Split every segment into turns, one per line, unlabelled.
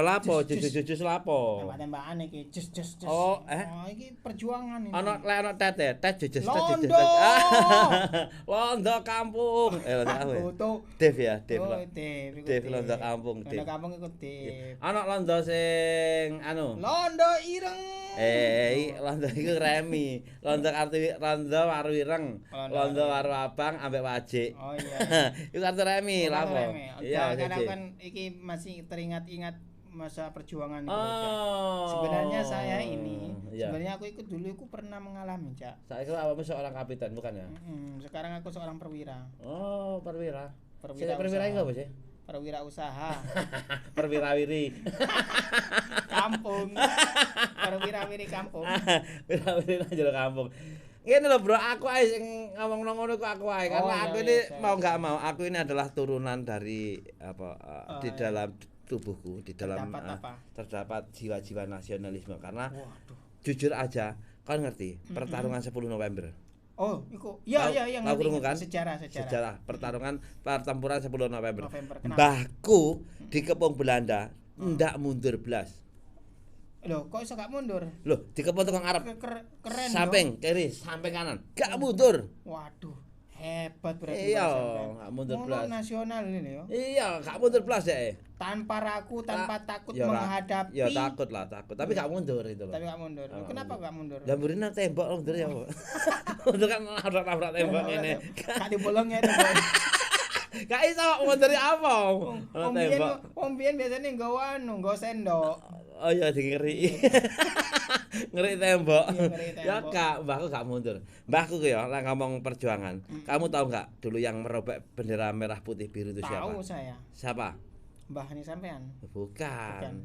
Lapo, jus lapo.
Tembak-tembakan iki, jus.
Oh,
iki perjuangan ini.
Ono tet jus.
Londo.
Londo kampung. Dev ya, Dev. Dev Londo kampung, Dev.
Londo kampung iku Dev.
Ono londo sing anu.
Londo ireng.
Londo iku Remi. Londo waru ireng. Londo waru abang ambek wajik.
Oh iya.
Iku kartu Remi, lapo.
Iya, karena kan iki masih teringat-ingat masa perjuangan itu. Sebenarnya saya ini, sebenarnya aku ikut dulu, aku pernah mengalami, Cak.
Saiki awakmu seorang kapitan bukan ya?
Sekarang aku seorang perwira.
Oh, perwira.
Perwira
itu apa sih?
Perwira usaha.
Perwirawiri.
Kampung. Perwirawiri kampung.
Perwirawiri nang jero kampung. Ngene lho, Bro, aku ae sing ngomong ngono ku aku ae karena aku ini mau enggak mau, aku ini adalah turunan dari di dalam tubuhku, di dalam terdapat jiwa-jiwa nasionalisme karena jujur aja, kau ngerti pertarungan 10 November.
Oh, iku. Iya,
ngerti kan?
Sejarah.
Pertempuran 10 November. Mbahku dikepung Belanda, ndak mundur blas.
Loh, kok iso gak mundur?
Loh, dikepung tukang Arab.
Keren.
Samping kiri, samping kanan. Gak mundur.
Waduh, hebat berarti.
Iya, gak mundur blas.
Nasional ini yo.
Iya, gak mundur blas ya.
Tanpa ragu, tanpa takut menghadapi.
Ya takut. Tapi gak mundur itu loh.
Tapi gak mundur. Kenapa gak mundur?
Lamburina tembok mundur ya, Pak. Mundur kan nabrak tembok ngene.
Gak dibolong ya tembok.
Gak iso mundur apa?
Wong biyen biasane nggawa sendok.
Oh iya ngeri. Ngeri tembok. Ya Kak, mbahku gak mundur. Mbahku ku ya lah ngomong perjuangan. Kamu tahu enggak dulu yang merobek bendera merah putih biru itu siapa?
Tahu saya.
Siapa?
Mbah ini sampean.
Bukan.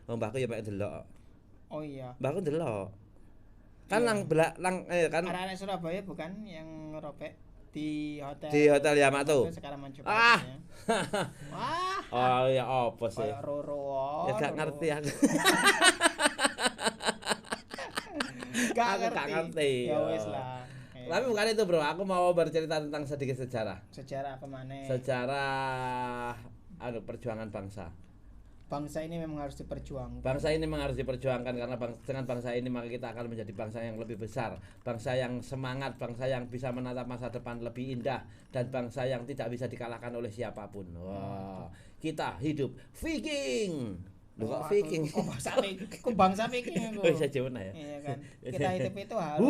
Oh, mbahku ya mek delok.
Oh iya.
Mbahku delok. Kan kan
arek Surabaya bukan yang ngerobek di
hotel Yamato.
Sekarang mencoba.
Wah. Oh ya apa sih?
Roro.
Ya gak ngerti aku.
Gak ngerti. Ya wis lah.
Tapi bukan itu, Bro. Aku mau bercerita tentang sedikit sejarah.
Sejarah apa maneh?
Sejarah perjuangan bangsa.
Bangsa ini memang harus diperjuangkan.
Bangsa ini memang harus diperjuangkan karena dengan bangsa ini maka kita akan menjadi bangsa yang lebih besar, bangsa yang semangat, bangsa yang bisa menatap masa depan lebih indah dan bangsa yang tidak bisa dikalahkan oleh siapapun. Wah, kita hidup Viking. Loh kok Viking?
Kok bangsa Viking aku.
Oh, bisa jawabna ya.
Iya kan. Kita hidup itu harus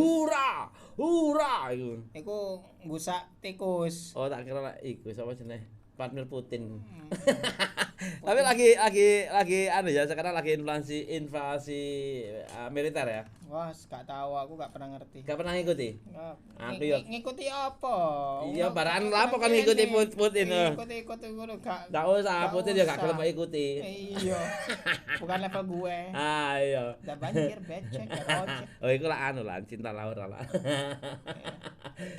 hura iku.
Iku nggusak tikus.
Oh, tak kira iku sapa jenenge? Vladimir Putin. Tapi lagi ya sekarang lagi invasi militer ya.
Wah, gak tahu, aku gak pernah ngerti.
Gak pernah ngikuti.
Aku ngikuti apa?
Iya, baran lapo kan ngikuti Putin.
Ikut ngono gak.
Gak usah, Putin ya gak gelem ikuti.
Iya. Bukan level gue.
Iya.
Udah banjir becek ya.
Oh, iku lah cinta Laura lah.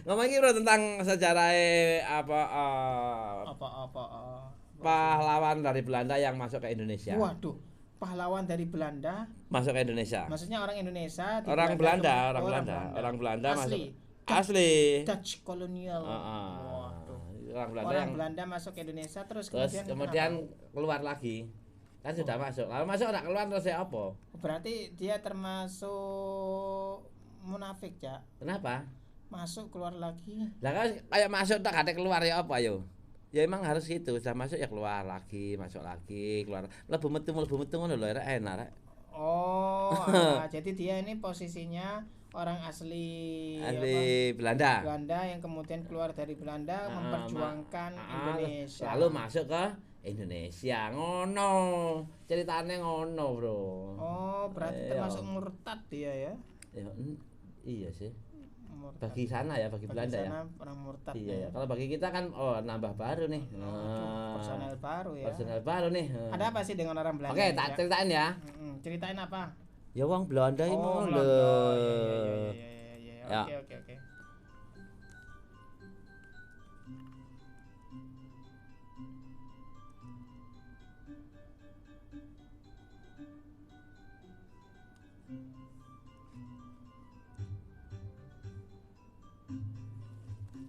Ngomongin bro tentang sejarah apa pahlawan dari Belanda yang masuk ke Indonesia.
Waduh, pahlawan dari Belanda
masuk ke Indonesia.
Maksudnya orang Indonesia
orang Belanda
asli.
Masuk asli
Dutch kolonial.
Waduh. Orang
Belanda masuk ke Indonesia terus
kemudian keluar lagi. Kan sudah masuk. Lalu masuk enggak keluar terus apa?
Berarti dia termasuk munafik, Cak.
Kenapa?
Masuk keluar lagi.
Lah kan kayak masuk tak ada keluar ya apa yo? Ya emang harus gitu, sudah masuk ya keluar lagi, masuk lagi, keluar. Lebu metu ngono lho, enak rek.
Oh, jadi dia ini posisinya orang asli
Belanda.
Belanda yang kemudian keluar dari Belanda memperjuangkan Indonesia.
Lalu masuk ke Indonesia. Ngono. Ceritane ngono, Bro.
Oh, berarti termasuk murtad dia ya?
Ya, iya sih.
Murtad.
Bagi sana ya, bagi Belanda ya.
Orang murtad.
Iya ya. Kalau bagi kita kan nambah baru nih.
Personel baru ya.
Personel baru nih.
Ada apa sih dengan orang Belanda?
Oke, tak ceritain ya.
Ceritain apa?
Ya wong Belanda iki mau lho.
Iya. Oke.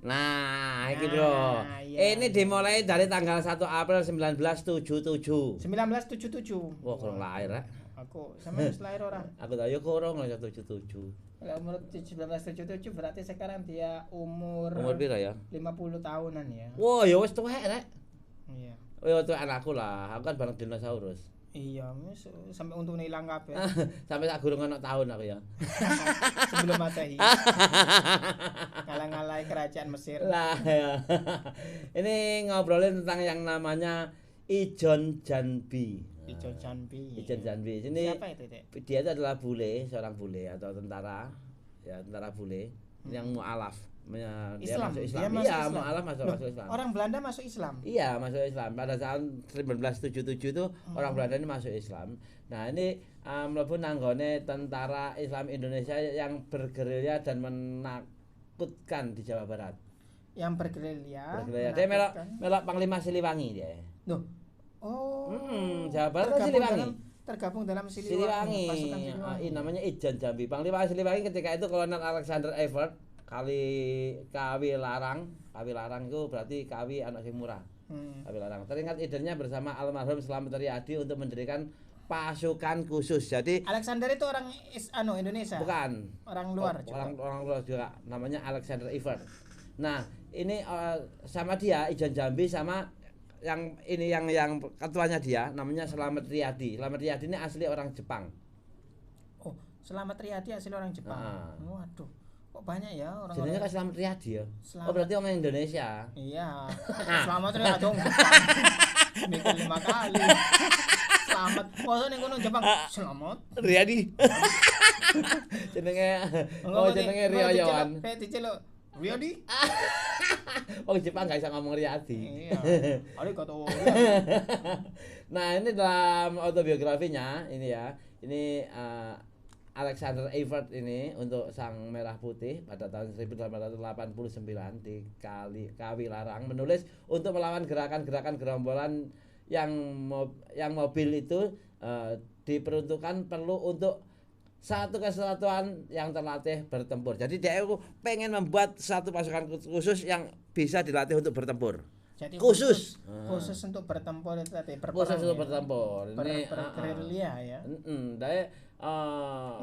Nah, iki bro. Ini dimulai dari tanggal 1 April 1977.
1977.
Wah, kurang lahir rek.
Aku sama wis lahir ora.
Aku tahu ya kurang lah 77.
Kalau umur 1977 berarti sekarang dia umur
Piro ya?
50 tahunan ya.
Wah, ya wis tuwek rek.
Iya.
Oh, ya tuwek anakku lah. Aku kan bareng dinosaurus.
Iya, sampai untungnya hilang kabeh.
Sampai tak gurung ana tahun aku ya.
Sebelum Masehi. Ngalah-ngalahi kerajaan Mesir.
Lah ya. Ini ngobrolin tentang yang namanya Ijon Janbi.
Ijon Janbi.
Ijon Janbi. Ini
siapa itu, Dek?
Dia itu adalah bule, seorang bule atau tentara. Ya, tentara bule yang mualaf. Dia
Islam.
masuk Islam.
Dia
Iya,
masuk
mualaf masuk Islam.
Orang Belanda masuk Islam.
Iya, masuk Islam. Pada tahun 1977 itu orang Belanda ini masuk Islam. Nah, ini mlebu nanggone tentara Islam Indonesia yang bergerilya dan menakutkan di Jawa Barat.
Yang bergerilya.
Dia melok Panglima Siliwangi dia.
Loh. Oh.
Jawa Barat kan Siliwangi.
Tergabung dalam
Siliwangi.
Pasukan Siliwangi.
Namanya Ijon Jambi. Panglima Siliwangi ketika itu Kolonel Alexander Evert Kawi Larang itu berarti Kawi anak sing murah. Kawi Larang. Teringat idenya bersama almarhum Slamet Riyadi untuk mendirikan pasukan khusus. Jadi
Alexander itu orang Indonesia.
Bukan.
Orang luar juga.
Orang luar juga. Namanya Alexander Evert. Nah, ini sama dia Ijon Jambi sama yang ketuanya dia namanya Slamet Riyadi. Slamet Riyadi ini asli orang Jepang.
Oh, Slamet Riyadi asli orang Jepang. Waduh. Kok banyak ya orang.
Jadinya kan Slamet Riyadi ya. Oh, berarti orang Indonesia.
Iya. Slamet Riyadi dong. Mikir 5 kali. Selamat. Masa ning kono Jepang. Selamat.
Riyadi. Jenenge Rioyoan.
Kayak diceluk Riyadi.
Oh, Jepang enggak bisa ngomong Riyadi.
Iya. Ari kata.
Nah, ini dalam autobiografinya ini ya. Ini Alexander Evert ini untuk Sang Merah Putih pada tahun 1889 di Kawi Larang menulis untuk melawan gerakan-gerakan gerombolan yang mobil itu diperuntukkan perlu untuk satu kesatuan yang terlatih bertempur. Jadi dia itu pengen membuat satu pasukan khusus yang bisa dilatih untuk bertempur.
Jadi khusus untuk bertempur itu tadi berperang.
Khusus untuk bertempur. Ini
bergerilya ya.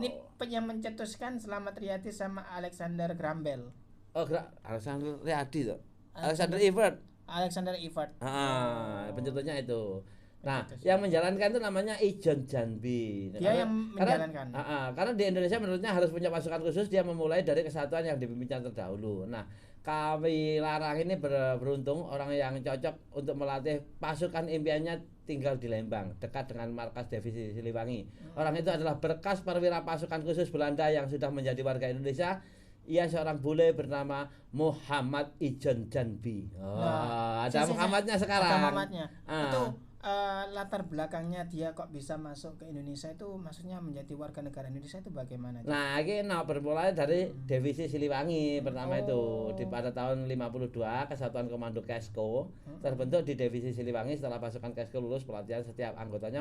Ini yang mencetuskan Slamet Riyadi sama Alexander Graham Bell.
Oh, Alexander Riyadi tuh. Alexander Evert. Pencetusnya itu. Nah, yang menjalankan itu namanya Ijon Janbi.
Dia yang menjalankan.
Karena di Indonesia menurutnya harus punya pasukan khusus, dia memulai dari kesatuan yang dipimpinnya terdahulu. Nah, Kawi Larang ini beruntung orang yang cocok untuk melatih pasukan impiannya tinggal di Lembang, dekat dengan markas divisi Siliwangi. Orang itu adalah bekas perwira pasukan khusus Belanda yang sudah menjadi warga Indonesia. Ia seorang bule bernama Muhammad Ijon Janbi. Ada Muhammadnya sekarang.
Ada Muhammadnya. Itu latar belakangnya dia kok bisa masuk ke Indonesia itu, maksudnya menjadi warga negara Indonesia itu bagaimana?
Nah, ini bermulai dari divisi Siliwangi pertama itu pada tahun 52 Kesatuan Komando Kesko terbentuk di divisi Siliwangi setelah pasukan Kesko lulus pelatihan. Setiap anggotanya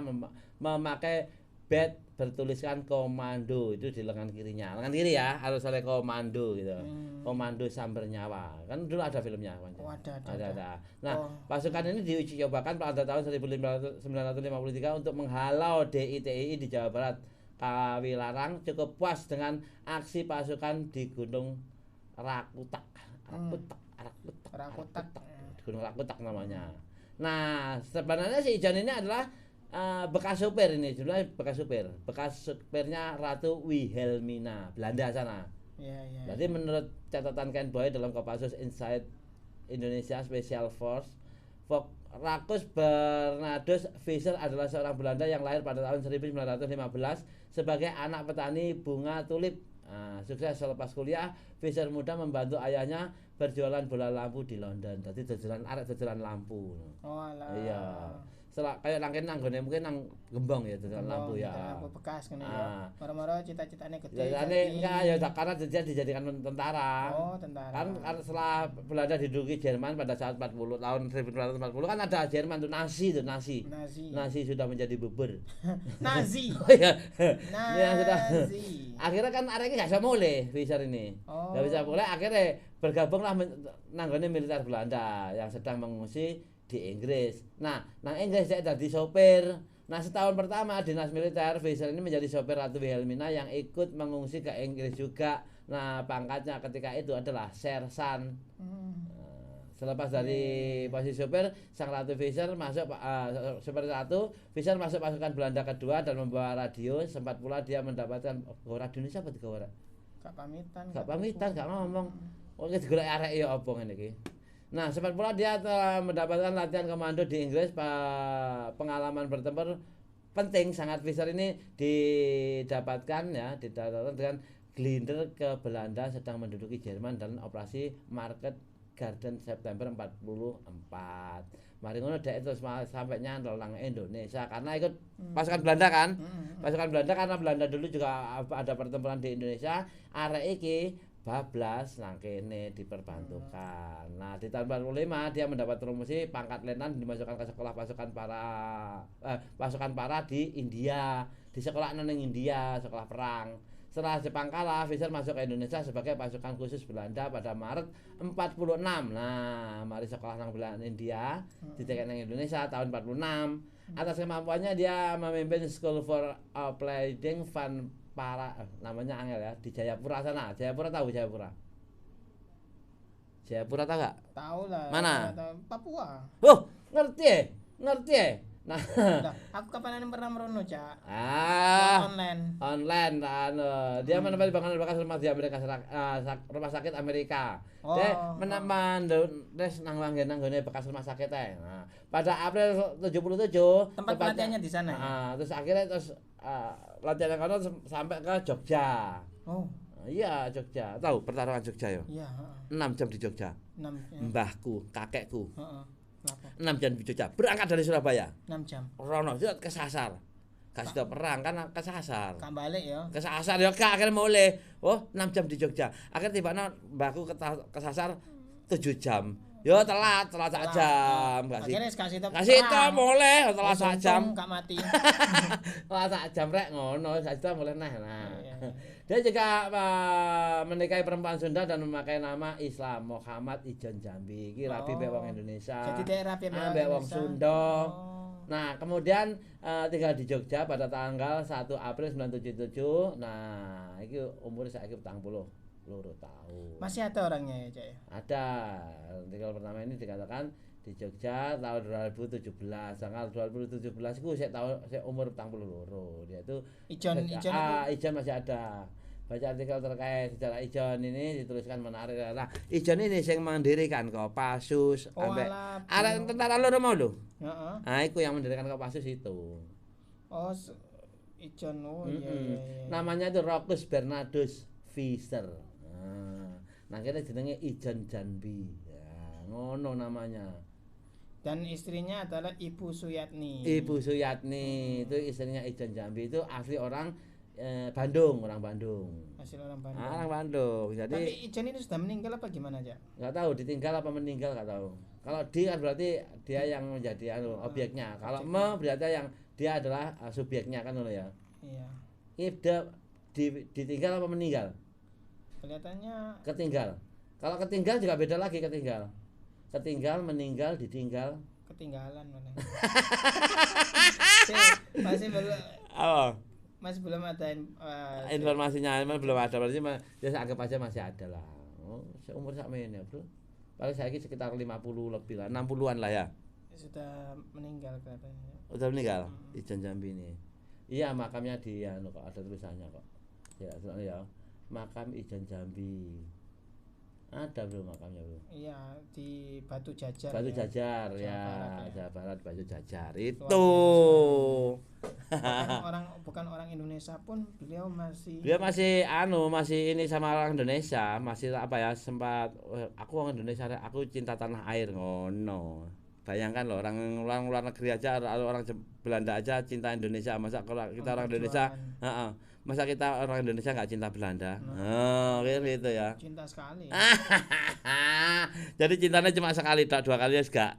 memakai badge bertuliskan komando itu di lengan kirinya. Lengan kiri ya, harus oleh komando gitu. Komando Samber Nyawa. Kan dulu ada filmnya. Ada. Nah, pasukan ini diuji cobakan pada tahun 1953 untuk menghalau DITI di Jawa Barat. Kawi Larang cukup puas dengan aksi pasukan di Gunung Rakutak. Gunung Rakutak namanya. Nah, sebenarnya si Ijon ini adalah bekas supir ini, bekas supirnya Ratu Wilhelmina, Belanda sana.
Iya.
Jadi menurut catatan Ken Boy dalam Kopassus Inside Indonesia Special Force, Rakus Bernardus Visser adalah seorang Belanda yang lahir pada tahun 1915 sebagai anak petani bunga tulip. Sukses selepas kuliah, Visser muda membantu ayahnya berjualan bola lampu di London. Jadi dodolan lampu.
Oh alah.
Iya. kayak nangkene nanggone mungkin nang Gembong ya dalan lampu ya.
Lampu bekas ngene ya. Moro-moro cita-citane gede.
Jadi enggak ya karena dia dijadikan tentara.
Oh, tentara.
Kan setelah Belanda diduduki Jerman pada saat 40 tahun 1940 kan ada Jerman tuh Nazi sudah menjadi bubur.
Nazi.
Oh iya.
Ya sudah.
Akhirnya kan arek enggak bisa mulai Fischer ini. Enggak bisa mulai akhirnya bergabunglah nanggone militer Belanda yang sedang mengungsi di Inggris. Nah, nang Inggris dia jadi sopir. Nah, setahun pertama dinas militer Fischer ini menjadi sopir Ratu Wilhelmina yang ikut mengungsi ke Inggris juga. Nah, pangkatnya ketika itu adalah sersan. Selepas dari posisi sopir, sang Ratu Fischer masuk sopir satu, Fischer masuk pasukan Belanda kedua dan membawa radio. Sempat pula dia mendapatkan radio Indonesia apa tiga orang? Gak pamitan, gak ngomong. Oh, digolek arek ya apa ngene iki. Nah, sempat pula dia telah mendapatkan latihan komando di Inggris. Pengalaman bertempur penting sangat Fischer ini didapatkan dengan Glinder ke Belanda sedang menduduki Jerman dalam operasi Market Garden September 44. Mari ngono dhek terus sampai nyantol nang Indonesia karena ikut pasukan Belanda kan. Pasukan Belanda karena Belanda dulu juga ada pertempuran di Indonesia. Arek iki bablas nang kene diperbantukan. Nah, di tahun 45 dia mendapat promosi pangkat letnan dimasukkan ke sekolah pasukan para di India, di sekolah nang India, sekolah perang. Setelah Jepang kalah, Fischer masuk ke Indonesia sebagai pasukan khusus Belanda pada Maret 46. Nah, mari sekolah nang Belanda India, ditekek nang Indonesia tahun 46. Atas kemampuannya dia memimpin School for Applied Van Para namanya angel ya di Jayapura sana. Jayapura tahu Jayapura? Jayapura tahu enggak?
Tahu lah.
Mana?
Papua.
Oh, ngerti ya? Nah,
aku kapan pernah merono, Cak?
Online dia menempati bangunan bekas rumah di Amerika rumah sakit Amerika. Dia menemani nang bekas rumah sakit Nah, pada April 77
tempat pelatihannya di sana.
Terus akhirnya latihan kono sampai ke Jogja.
Oh.
Iya, Jogja. Tahu pertarungan Jogja ya?
Iya,
6 jam di Jogja.
6 jam.
Mbahku, kakekku.
Heeh.
6 jam di Jogja. Berangkat dari Surabaya.
6 jam.
Rono kesasar. Gak sudah perang kan kesasar.
Gak balik ya.
Kesasar ya gak akhirnya mulai. Oh, 6 jam di Jogja. Akhirnya tibane mbahku kesasar 7 jam. Yo telat sak jam.
Akhirnya kasih
mulai telat sak jam.
Gak mati.
Telat sak jam rek ngono, sak jam mulai nah. Dia juga menikahi perempuan Sunda dan memakai nama Islam Muhammad Ijon Jambi. Iki rabi mbek wong Indonesia.
Jadi daerah
mbek wong Sunda. Nah, kemudian tinggal di Jogja pada tanggal 1 April 1977. Nah, iki umur saiki 42 tahun.
Masih ada orangnya ya, Cak ya?
Ada. Tinggal pertama ini dikatakan di Jogja tahun 2017. Tanggal 2017 iku saya umur 42. Dia itu Ijon masih ada. Baca artikel terkait sejarah Ijon ini dituliskan menarik. Nah, Ijon ini sing mendirikan Kopassus ambek arek tentara loro mau lho. Heeh. Nah, iku yang mendirikan Kopassus itu.
Oh, Ijon iya.
Namanya itu Rochus Bernardus Fischer. Nah, kita jenenge Ijon Jambi. Ya, ngono namanya.
Dan istrinya adalah Ibu Suyatni.
Ibu Suyatni itu istrinya Ijon Jambi itu asli orang Bandung, orang Bandung.
Asli orang Bandung.
Orang Bandung. Jadi
tapi Ijon ini sudah meninggal apa gimana aja?
Enggak tahu ditinggal apa meninggal enggak tahu. Kalau di kan berarti dia yang menjadi objeknya. Kalau berarti yang dia adalah subjeknya kan loh ya.
Iya.
Ini ditinggal apa meninggal?
Kelihatannya
ketinggal. Kalau ketinggal juga beda lagi ketinggal. Ketinggal, meninggal, ditinggal.
Ketinggalan mana? Masih belum ada
informasinya, belum ada. Berarti ya anggap aja masih ada lah. Oh, seumur sakmene ya, Bro. Paling saiki sekitar 50 lebih lah, 60-an lah ya.
Sudah meninggal katanya.
Sudah meninggal Ijon Jambi ini. Iya, makamnya di kok ada tulisannya kok. Ya. Makam Ijon Jambi. Ada Bro makamnya Bro.
Iya, di Batu Jajar.
Batu Jajar ya, Jawa Barat Batu Jajar itu.
Bukan orang Indonesia pun beliau masih
ini sama orang Indonesia, masih apa ya sempat aku orang Indonesia, aku cinta tanah air ngono. Bayangkan loh orang luar negeri aja, orang Belanda aja cinta Indonesia, masa kalau kita orang Indonesia, masa kita orang Indonesia nggak cinta Belanda? Gitu ya.
Cinta sekali.
Jadi cintanya cuma sekali, tak 2 kali ya enggak.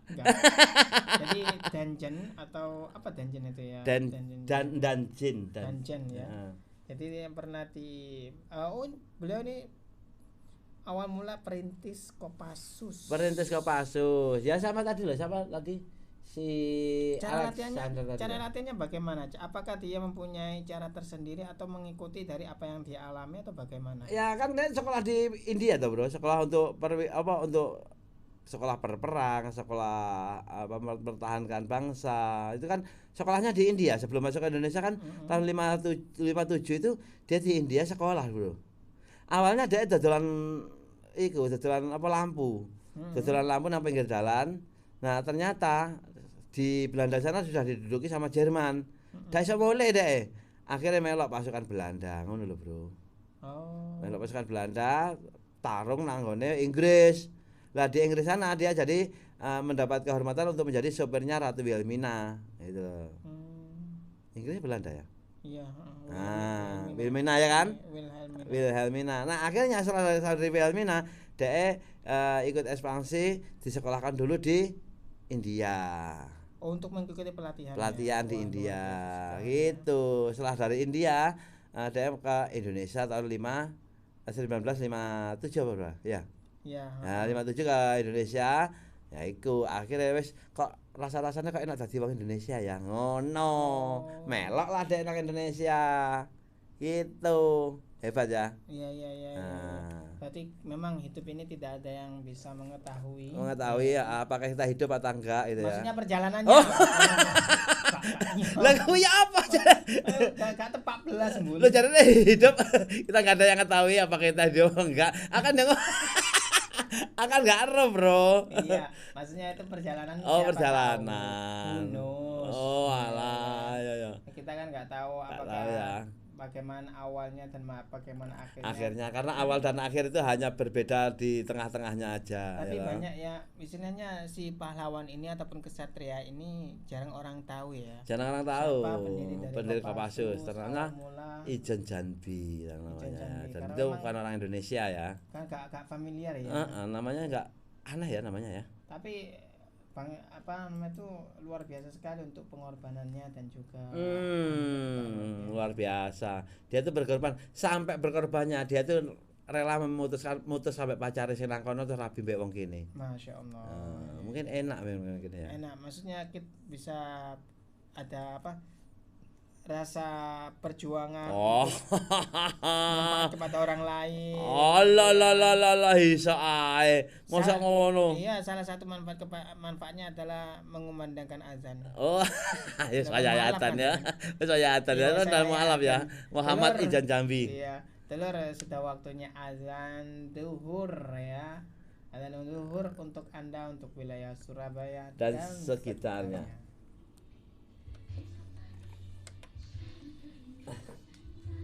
Jadi danjen atau apa danjen itu ya?
Danjen
ya. Jadi yang pernah di beliau ini awal mula perintis Kopassus.
Ya sama tadi loh, siapa tadi? Si
cara latihannya bagaimana? Apakah dia mempunyai cara tersendiri atau mengikuti dari apa yang dia alami atau bagaimana?
Ya kan dia sekolah di India tuh, Bro. Sekolah untuk untuk sekolah berperang, sekolah mempertahankan bangsa. Itu kan sekolahnya di India sebelum masuk ke Indonesia kan. Tahun 57 itu dia di India sekolah, Bro. Awalnya dia dodolan lampu. Dodolan lampu nang pinggir jalan. Nah, ternyata di Belanda sana sudah diduduki sama Jerman. Dak iso mulih deh. Akhirnya melok pasukan Belanda, ngono lho, Bro. Melok pasukan Belanda tarung nang nggone Inggris. Lah di Inggris sana dia jadi mendapat kehormatan untuk menjadi sopirnya Ratu Wilhelmina itu. Inggris Belanda ya?
Iya,
Wilhelmina ya kan? Wilhelmina. Nah, akhirnya setelah dari Wilhelmina dia ikut ekspansi disekolahkan dulu di India.
Untuk mengikuti pelatihan
di India gitu. Setelah dari India dia ke Indonesia tahun 1957 apa ya? Iya. Nah, 57 ke Indonesia. Ya iku akhirnya wis kok rasa-rasanya kok enak dadi wong Indonesia ya. Ngono. Melok lah dek nang Indonesia. Gitu. Hebat ya.
Iya. Berarti memang hidup ini tidak ada yang bisa mengetahui
ya, apakah kita hidup atau enggak gitu ya.
Maksudnya perjalanannya.
Lah kuwi apa?
Enggak tepat belas mulu.
Lu jarene hidup kita enggak ada yang ketahui apakah kita hidup enggak. Akan enggak ero, Bro.
Iya, maksudnya itu perjalanan.
Perjalanan. Alah, ya.
Kita kan enggak tahu apakah bagaimana awalnya dan bagaimana akhirnya.
Karena awal dan akhir itu hanya berbeda di tengah-tengahnya aja.
Tapi banyak ya, istilahnya si pahlawan ini ataupun kesatria ini jarang orang tahu ya.
Jarang orang tahu.
Pendiri
Kopassus ternyata Ijen Janbi namanya. Dan itu bukan orang Indonesia ya.
Kan gak familiar ya.
Namanya enggak aneh ya namanya ya.
Tapi itu luar biasa sekali untuk pengorbanannya dan juga
luar biasa. Dia tuh berkorban sampai berkorbannya dia tuh rela mutus sampai pacare sing nang kono terus rabi mbek wong kene.
Masyaallah.
Mungkin enak memang gini ya.
Enak, maksudnya kita bisa ada rasa perjuangan kepada orang lain.
Allah iso ae. Mosok ngono.
Iya, salah satu manfaatnya adalah mengumandangkan azan.
Ya saya ayatan ya. Saya ayatan ya, dan mualaf ya. Muhammad Ijen Jambi.
Iya, telur sudah waktunya azan zuhur ya. Azan zuhur untuk Anda untuk wilayah Surabaya
dan sekitarnya.